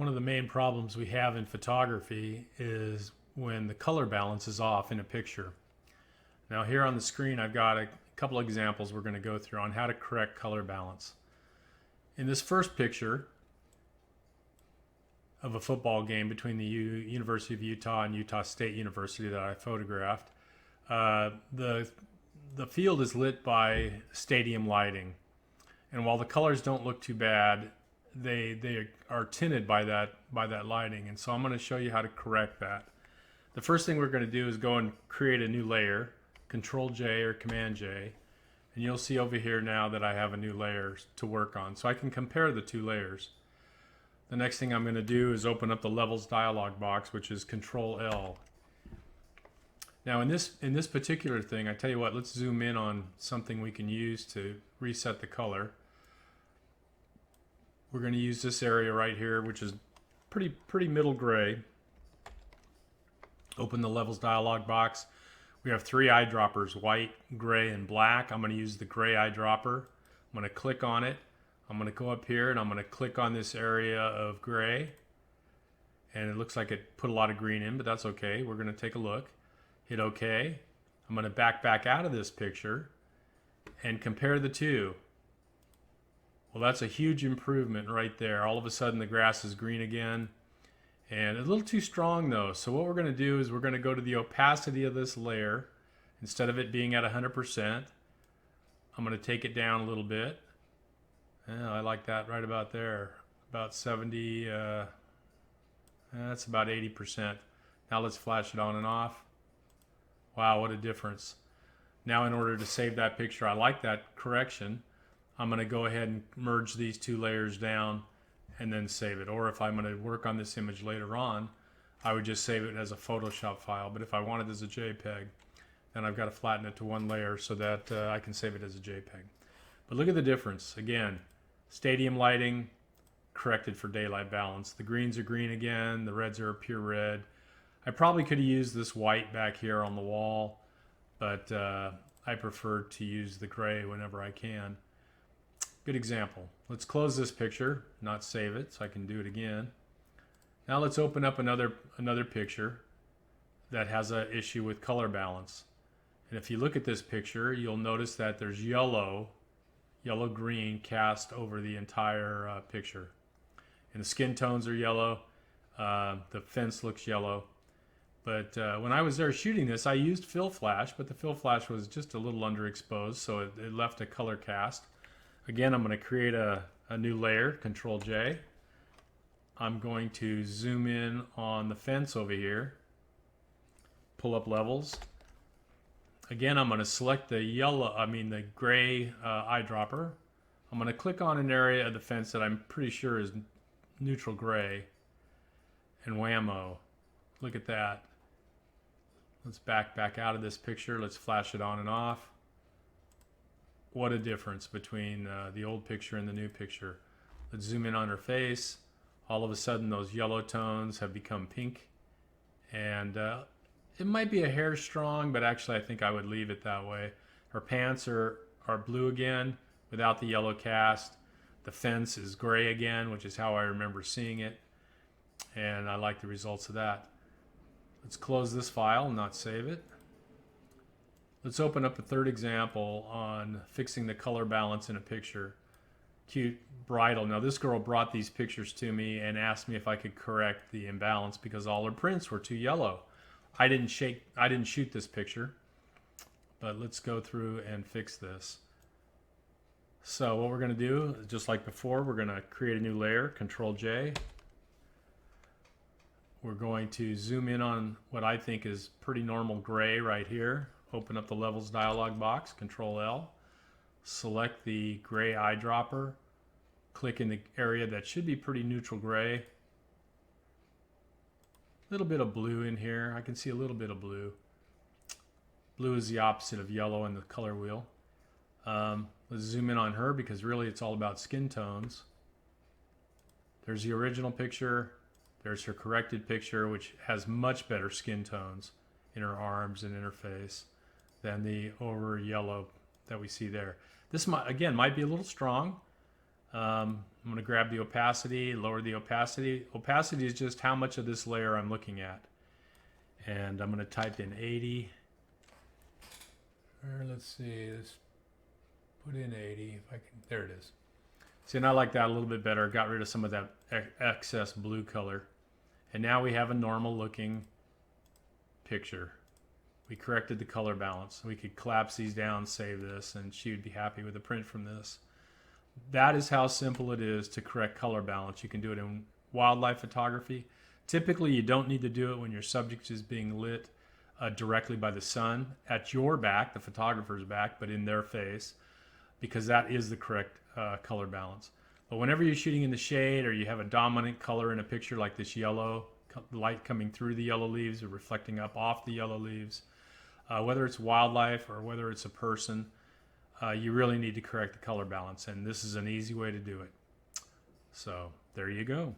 One of the main problems we have in photography is when the color balance is off in a picture. Now here on the screen I've got a couple examples we're going to go through on how to correct color balance. In this first picture of a football game between the University of Utah and Utah State University that I photographed, the field is lit by stadium lighting, and while the colors don't look too bad, they are tinted by that lighting, and so I'm going to show you how to correct that. The first thing we're going to do is go and create a new layer, Control J or Command J, and you'll see over here now that I have a new layer to work on, so I can compare the two layers. The next thing I'm going to do is open up the levels dialog box, which is Control L. Now in this particular thing, I tell you what, let's zoom in on something we can use to reset the color. We're going to use this area right here, which is pretty middle gray. Open the levels dialog box. We have three eyedroppers, white, gray, and black. I'm going to use the gray eyedropper. I'm going to click on it. I'm going to go up here and I'm going to click on this area of gray. And it looks like it put a lot of green in, but that's okay. We're going to take a look. Hit OK. I'm going to back out of this picture and compare the two. Well, that's a huge improvement right there. All of a sudden the grass is green again. And a little too strong though. So what we're going to do is we're going to go to the opacity of this layer. Instead of it being at 100%, I'm going to take it down a little bit. I like that right about there. About 70, that's about 80%. Now let's flash it on and off. Wow, what a difference. Now in order to save that picture, I like that correction. I'm going to go ahead and merge these two layers down and then save it. Or if I'm going to work on this image later on, I would just save it as a Photoshop file. But if I want it as a JPEG, then I've got to flatten it to one layer so that I can save it as a JPEG. But look at the difference. Again, stadium lighting corrected for daylight balance. The greens are green again. The reds are pure red. I probably could have used this white back here on the wall, but I prefer to use the gray whenever I can. Good example. Let's close this picture, not save it, so I can do it again. Now let's open up another picture that has an issue with color balance. And if you look at this picture, you'll notice that there's yellow-green cast over the entire picture. And the skin tones are yellow. The fence looks yellow. But when I was there shooting this, I used fill flash, but the fill flash was just a little underexposed, so it left a color cast. Again, I'm going to create a new layer, Control J. I'm going to zoom in on the fence over here, pull up levels. Again, I'm going to select the gray eyedropper. I'm going to click on an area of the fence that I'm pretty sure is neutral gray, and whammo, look at that. Let's back out of this picture. Let's flash it on and off. What a difference between the old picture and the new picture. Let's zoom in on her face. All of a sudden those yellow tones have become pink, and it might be a hair strong, but actually I think I would leave it that way. Her pants are blue again without the yellow cast. The fence is gray again, which is how I remember seeing it, and I like the results of that. Let's close this file and not save it. Let's open up a third example on fixing the color balance in a picture. Cute bridal. Now this girl brought these pictures to me and asked me if I could correct the imbalance because all her prints were too yellow. I didn't shoot this picture, but let's go through and fix this. So what we're going to do, just like before, we're going to create a new layer, Control J. We're going to zoom in on what I think is pretty normal gray right here. Open up the levels dialog box, Control L. Select the gray eyedropper. Click in the area that should be pretty neutral gray. A little bit of blue in here. I can see a little bit of blue. Blue is the opposite of yellow in the color wheel. Let's zoom in on her because really it's all about skin tones. There's the original picture. There's her corrected picture, which has much better skin tones in her arms and in her face than the over yellow that we see there. This might be a little strong. I'm going to grab the opacity, lower the opacity. Opacity is just how much of this layer I'm looking at. And I'm going to type in 80. Or let's see, let's put in 80 if I can. There it is. See, and I like that a little bit better. Got rid of some of that excess blue color. And now we have a normal looking picture. We corrected the color balance. We could collapse these down, save this, and she would be happy with the print from this. That is how simple it is to correct color balance. You can do it in wildlife photography. Typically, you don't need to do it when your subject is being lit directly by the sun at your back, the photographer's back, but in their face, because that is the correct color balance. But whenever you're shooting in the shade or you have a dominant color in a picture like this yellow, light coming through the yellow leaves or reflecting up off the yellow leaves, whether it's wildlife or whether it's a person, you really need to correct the color balance, and this is an easy way to do it. So there you go.